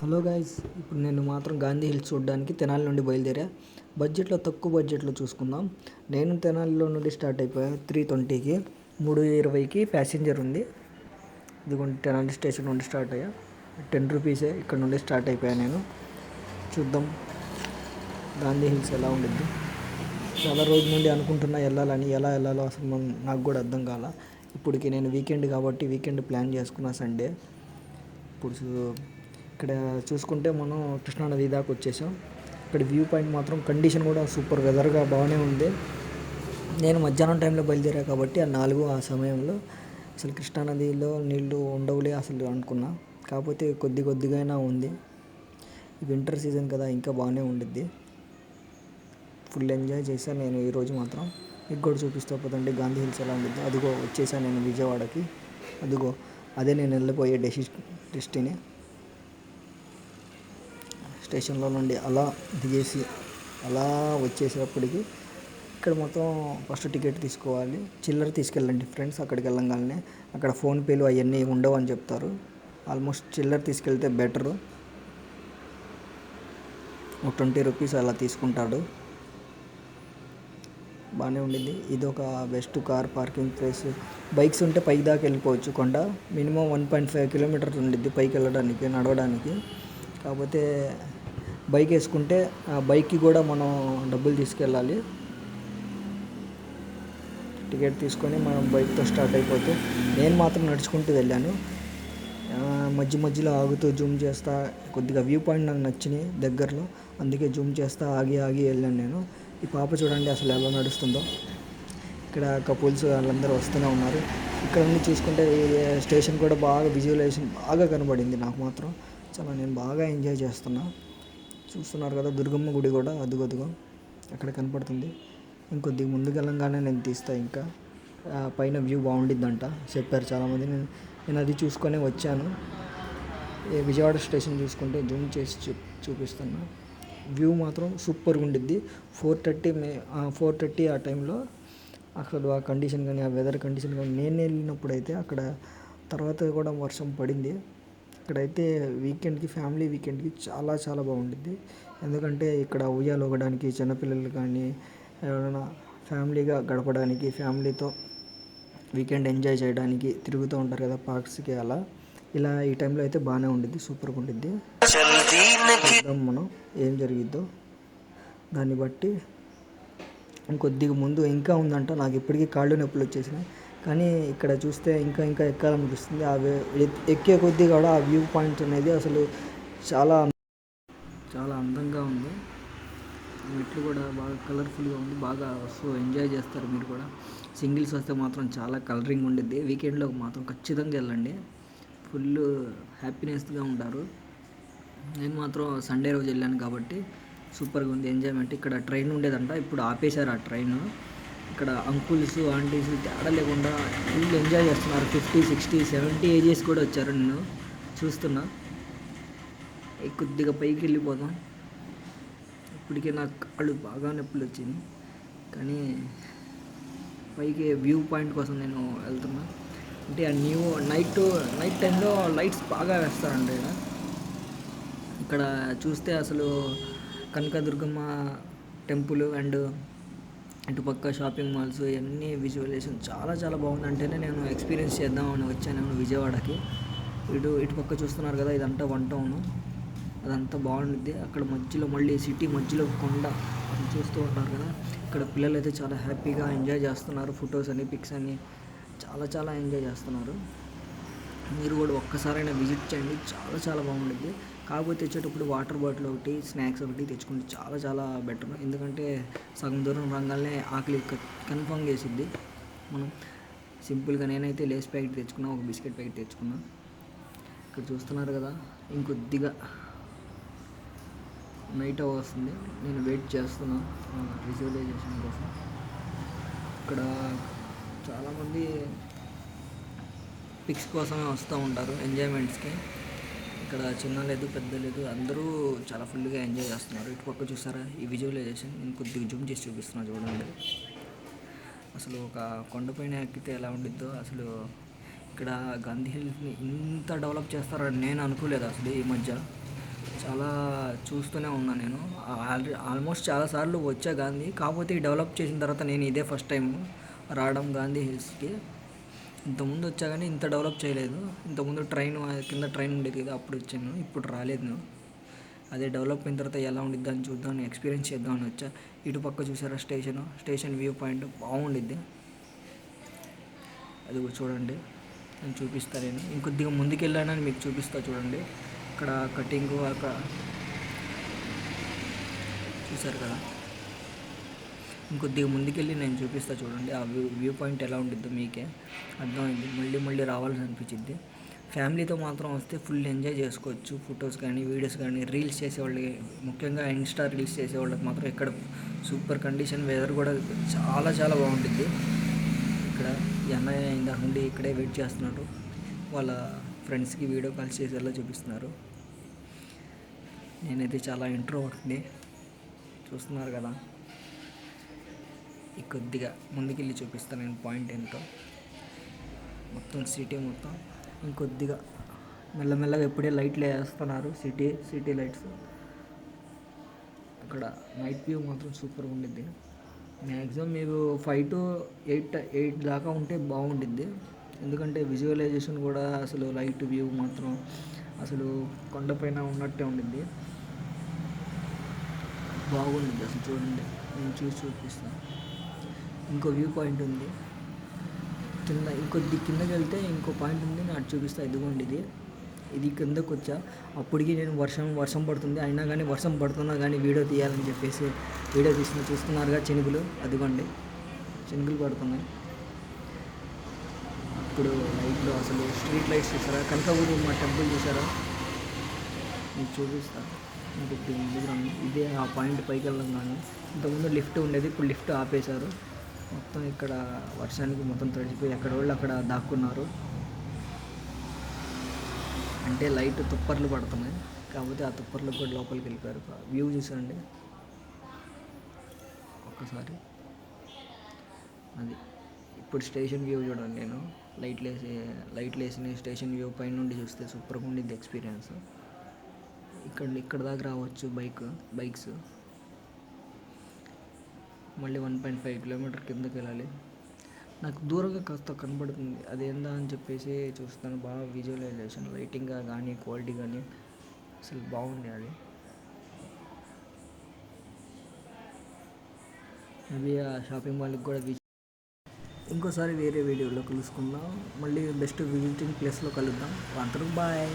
Hello guys, ఇప్పుడు నేను మాత్రం గాంధీ హిల్స్ చూడడానికి తెనాలి నుండి బయలుదేరా. తక్కువ బడ్జెట్లో చూసుకుందాం. నేను తెనాలిలో నుండి స్టార్ట్ అయిపోయా 3:20కి, 3:20కి ప్యాసింజర్ ఉంది. ఇదిగోండి తెనాలి స్టేషన్ నుండి స్టార్ట్ అయ్యా. 10 రూపీసే, ఇక్కడ నుండి స్టార్ట్ అయిపోయా నేను. చూద్దాం గాంధీ హిల్స్ ఎలా ఉండిద్ది. చాలా రోజుల నుండి అనుకుంటున్నా వెళ్ళాలని, ఎలా వెళ్ళాలో అసలు నాకు కూడా అర్థం కాల. ఇప్పటికి నేను వీకెండ్ కాబట్టి వీకెండ్ ప్లాన్ చేసుకున్నా సండే. ఇప్పుడు ఇక్కడ చూసుకుంటే మనం కృష్ణానది దాకా వచ్చేసాం. ఇక్కడ వ్యూ పాయింట్ మాత్రం కండిషన్ కూడా సూపర్, వెదర్గా బాగానే ఉంది. నేను మధ్యాహ్నం టైంలో బయలుదేరా కాబట్టి ఆ సమయంలో అసలు కృష్ణానదిలో నీళ్లు ఉండవులే అసలు అనుకున్నా. కాకపోతే కొద్దిగైనా ఉంది. వింటర్ సీజన్ కదా, ఇంకా బాగానే ఉండిద్ది. ఫుల్ ఎంజాయ్ చేశాను నేను ఈరోజు మాత్రం. మీకు కూడా చూపిస్తూ పోతండి గాంధీ హిల్స్ ఎలా ఉండిద్ది. అదిగో వచ్చేసాను నేను విజయవాడకి. అదిగో అదే నేను వెళ్ళిపోయే డెస్టినీ. స్టేషన్లో నుండి అలా దిగేసి అలా వచ్చేసేటప్పటికి ఇక్కడ మొత్తం ఫస్ట్ టికెట్ తీసుకోవాలి. చిల్లర తీసుకెళ్ళండి ఫ్రెండ్స్. అక్కడికి వెళ్ళంగానే అక్కడ ఫోన్పేలు అవన్నీ ఉండవు అని చెప్తారు. ఆల్మోస్ట్ చిల్లర తీసుకెళ్తే బెటరు. ఒక 20 రూపీస్ అలా తీసుకుంటాడు. బాగానే ఉండింది. ఇది ఒక best car parking place. Bikes ఉంటే పైకి దాకా వెళ్ళిపోవచ్చు. కొండ మినిమం 1.5 కిలోమీటర్స్ ఉండిద్ది పైకి వెళ్ళడానికి, నడవడానికి. కాకపోతే బైక్ వేసుకుంటే ఆ బైక్కి కూడా మనం డబ్బులు తీసుకెళ్ళాలి. టికెట్ తీసుకొని మనం బైక్తో స్టార్ట్ అయిపోతే, నేను మాత్రం నడుచుకుంటూ వెళ్ళాను. మధ్యలో ఆగుతూ జూమ్ చేస్తా. కొద్దిగా వ్యూ పాయింట్ నాకు నచ్చినాయి దగ్గరలో, అందుకే జూమ్ చేస్తా ఆగి వెళ్ళాను నేను. ఈ పాప చూడండి అసలు ఎలా నడుస్తుందో. ఇక్కడ కపుల్స్ వాళ్ళందరూ వస్తూనే ఉన్నారు. ఇక్కడ నుండి చూసుకుంటే స్టేషన్ కూడా బాగా విజువలైజేషన్ బాగా కనబడింది నాకు మాత్రం. నేను బాగా ఎంజాయ్ చేస్తున్నా. చూస్తున్నారు కదా దుర్గమ్మ గుడి కూడా అదుగో అక్కడ కనపడుతుంది. ఇంకొద్దిగా ముందుకు వెళ్ళంగానే నేను తీస్తా. ఇంకా పైన వ్యూ బాగుండిద్దంట చెప్పారు చాలామంది. నేను అది చూసుకొని వచ్చాను. విజయవాడ స్టేషన్ చూసుకుంటే జూమ్ చేసి చూపిస్తున్నా. వ్యూ మాత్రం సూపర్గా ఉండిద్ది. 4:30 ఆ టైంలో అసలు ఆ కండిషన్ కానీ, ఆ వెదర్ కండిషన్ కానీ, నేను వెళ్ళినప్పుడు అయితే అక్కడ తర్వాత కూడా వర్షం పడింది. ఇక్కడైతే ఫ్యామిలీ వీకెండ్కి చాలా బాగుండిద్ది. ఎందుకంటే ఇక్కడ ఉయ్యాలు ఊగడానికి, చిన్నపిల్లలు కానీ ఎవరైనా ఫ్యామిలీగా గడపడానికి, ఫ్యామిలీతో వీకెండ్ ఎంజాయ్ చేయడానికి తిరుగుతూ ఉంటారు కదా పార్క్స్కి. ఇలా ఈ టైంలో అయితే బాగానే ఉండిద్ది, సూపర్గా ఉండిద్ది. చూద్దాం మనం ఏం జరిగిద్దో దాన్ని బట్టి. ఇంకొద్దిగా ముందు ఇంకా ఉందంట. నాకు ఇప్పటికీ కాళ్ళు నొప్పులు వచ్చేసినాయి. కానీ ఇక్కడ చూస్తే ఇంకా ఎక్కాలనిపిస్తుంది. ఎక్కే కొద్దీ కూడా ఆ వ్యూ పాయింట్ అనేది అసలు చాలా అందంగా ఉంది. మెట్లు కూడా బాగా కలర్ఫుల్గా ఉంది. బాగా ఎంజాయ్ చేస్తారు మీరు కూడా. సింగిల్స్ వస్తే మాత్రం చాలా కలరింగ్ ఉండిద్ది. వీకెండ్లో మాత్రం ఖచ్చితంగా వెళ్ళండి. ఫుల్ హ్యాపీనెస్గా ఉంటారు. నేను మాత్రం సండే రోజు వెళ్ళాను కాబట్టి సూపర్గా ఉంది ఎంజాయ్మెంట్. ఇక్కడ ట్రైన్ ఉండేదంట, ఇప్పుడు ఆపేశారు ఆ ట్రైన్. ఇక్కడ అంకుల్స్ ఆంటీస్ తేడా లేకుండా ఫుల్ ఎంజాయ్ చేస్తున్నారు. 50, 60, 70 ఏజెస్ కూడా వచ్చారు. నేను చూస్తున్నా. కొద్దిగా పైకి వెళ్ళిపోదాం. ఇప్పటికే నాకు కాళ్ళు బాగా నొప్పులు వచ్చింది. కానీ పైకి వ్యూ పాయింట్ కోసం నేను వెళ్తున్నా. అంటే ఆ నైట్ టైంలో లైట్స్ బాగా వేస్తారండి. ఇక్కడ చూస్తే అసలు కనకదుర్గమ్మ టెంపుల్ అండ్ ఇటుపక్క షాపింగ్ మాల్స్ ఇవన్నీ విజువలైజేషన్ చాలా బాగుంది. అంటేనే నేను ఎక్స్పీరియన్స్ చేద్దామని వచ్చాను విజయవాడకి. ఇటుపక్క చూస్తున్నారు కదా, ఇదంతా 1 టౌన్. అదంతా బాగుంటుంది. అక్కడ మధ్యలో మళ్ళీ సిటీ మధ్యలో కొండ అది చూస్తూ ఉంటారు కదా. ఇక్కడ పిల్లలు అయితే చాలా హ్యాపీగా ఎంజాయ్ చేస్తున్నారు. ఫొటోస్ అని, పిక్స్ అని చాలా ఎంజాయ్ చేస్తున్నారు. మీరు కూడా ఒక్కసారైనా విజిట్ చేయండి. చాలా బాగుంటుంది. కాకపోతే తెచ్చేటప్పుడు వాటర్ బాటిల్ ఒకటి, స్నాక్స్ ఒకటి తెచ్చుకుంటే చాలా బెటర్. ఎందుకంటే సగం దూరం రంగాలనే ఆకలి కన్ఫర్మ్ చేసిద్ది. మనం సింపుల్గా నేనైతే లేస్ ప్యాకెట్ తెచ్చుకున్నా, ఒక బిస్కెట్ ప్యాకెట్ తెచ్చుకున్నా. ఇక్కడ చూస్తున్నారు కదా, ఇంకొద్దిగా నైట్ వస్తుంది. నేను వెయిట్ చేస్తున్నా విజువలైజేషన్ కోసం. ఇక్కడ చాలామంది పిక్స్ కోసమే వస్తూ ఉంటారు ఎంజాయ్మెంట్స్కి. ఇక్కడ చిన్న లేదు పెద్ద లేదు, అందరూ చాలా ఫుల్గా ఎంజాయ్ చేస్తున్నారు. ఇటుపక్క చూసారా ఈ విజువలైజేషన్. నేను కొద్దిగా జూమ్ చేసి చూపిస్తున్నా చూడండి. అసలు ఒక కొండపైన ఎక్కితే ఎలా ఉండిద్దో. అసలు ఇక్కడ గాంధీ హిల్స్ని ఇంత డెవలప్ చేస్తారని నేను అనుకోలేదు అసలు ఈ మధ్య. చాలా చూస్తూనే ఉన్నా నేను. ఆల్మోస్ట్ చాలా సార్లు వచ్చా గాంధీ. కాకపోతే ఈ డెవలప్ చేసిన తర్వాత నేను ఇదే ఫస్ట్ టైం రావడం గాంధీ హిల్స్‌కి. ఇంతకుముందు వచ్చా గానీ ఇంత డెవలప్ చేయలేదు. ఇంతకుముందు కింద ట్రైన్ ఉండేది కదా! అప్పుడు వచ్చాను. ఇప్పుడు రాలేదు నేను. అదే డెవలప్ అయిన తర్వాత ఎలా ఉండిద్దని చూద్దామని ఎక్స్పీరియన్స్ చేద్దామని వచ్చా. ఇటు పక్క చూసారా స్టేషన్ వ్యూ పాయింట్ బాగుండిద్ది. అది కూడా చూడండి. నేను చూపిస్తా నేను. ఇంకొద్దిగా ముందుకెళ్ళానని మీకు చూపిస్తా చూడండి. ఇక్కడ కటింగు అక్కడ చూసారు కదా. ఇంకొద్దిగా ముందుకెళ్ళి నేను చూపిస్తా చూడండి. ఆ వ్యూ పాయింట్ ఎలా ఉండిద్దో మీకే అర్థమైంది. మళ్ళీ మళ్ళీ రావాలని అనిపించిద్ది. ఫ్యామిలీతో మాత్రం వస్తే ఫుల్ ఎంజాయ్ చేసుకోవచ్చు. ఫొటోస్ కానీ వీడియోస్ కానీ రీల్స్ చేసేవాళ్ళకి, ముఖ్యంగా ఇన్స్టా రీల్స్ చేసేవాళ్ళకి మాత్రం ఇక్కడ సూపర్ కండిషన్. వెదర్ కూడా చాలా చాలా బాగుంటుంది. ఇక్కడ ఈ అన్నయ్య ఇందాక నుండి ఇక్కడే వెయిట్ చేస్తున్నారు. వాళ్ళ ఫ్రెండ్స్కి వీడియో కాల్స్ చేసేలా చూపిస్తున్నారు. నేనైతే చాలా ఇంట్రోవర్ట్ని, చూస్తున్నారు కదా. కొద్దిగా ముందుకెళ్ళి చూపిస్తాను నేను పాయింట్ ఏంటో. మొత్తం సిటీ మొత్తం ఇంకొద్దిగా మెల్లమెల్లగా ఇప్పుడే లైట్లు వేస్తున్నారు. City lights. అక్కడ నైట్ వ్యూ మాత్రం సూపర్గా ఉండిద్ది. మ్యాక్సిమం మీరు 5 to 8 దాకా ఉంటే బాగుండిద్ది. ఎందుకంటే విజువలైజేషన్ కూడా అసలు లైట్ వ్యూ మాత్రం అసలు కొండపైన ఉన్నట్టే ఉండిద్ది. బాగుండిద్ది అసలు చూడండి. నేను చూపిస్తాను. ఇంకో వ్యూ పాయింట్ ఉంది కింద. కిందకి వెళ్తే ఇంకో పాయింట్ ఉంది. నేను అటు చూపిస్తా. ఇదిగోండి ఇది కిందకు వచ్చా. అప్పటికి నేను వర్షం పడుతుంది. అయినా కానీ వర్షం పడుతున్నా కానీ వీడియో తీయాలని చెప్పేసి వీడియో చూస్తున్నారుగా చినుకులు. అదిగోండి చినుకులు పడుతున్నాయి. ఇప్పుడు లైట్లు అసలు స్ట్రీట్ లైట్స్ చూసారా, కనకదుర్గమ్మ టెంపుల్ చూసారా, మీకు చూపిస్తా. ఇదే ఆ పాయింట్ పైకి వెళ్ళగానే ఇంతకుముందు లిఫ్ట్ ఉండేది, ఇప్పుడు లిఫ్ట్ ఆపేశారు. మొత్తం ఇక్కడ వర్షానికి మొత్తం తడిచిపోయి ఎక్కడ వాళ్ళు అక్కడ దాక్కున్నారు. అంటే లైట్ తుప్పర్లు పడుతున్నాయి. కాకపోతే ఆ తుప్పర్లకు కూడా లోపలికి వెళ్ళిపోయారు. వ్యూ చూసారండి ఒక్కసారి. అది ఇప్పుడు స్టేషన్ వ్యూ చూడండి. నేను లైట్లు వేసిన స్టేషన్ వ్యూ పైన నుండి చూస్తే సూపర్గా ఉండిద్ది ఎక్స్పీరియన్స్. ఇక్కడ దాకా రావచ్చు బైక్స్. మళ్ళీ 1.5 కిలోమీటర్ కిందకి వెళ్ళాలి. నాకు దూరంగా కాస్త కనబడుతుంది. అదేందా అని చెప్పేసి చూస్తాను. బాగా విజువలైజేషన్, లైటింగ్ కానీ క్వాలిటీ కానీ అసలు బాగుంది. అది మేబీ ఆ షాపింగ్ మాల్కి కూడా ఇంకోసారి వేరే వీడియోలో కలుసుకుందాం. మళ్ళీ బెస్ట్ విజిటింగ్ ప్లేస్లో కలుద్దాం. అందరూ బాయ్.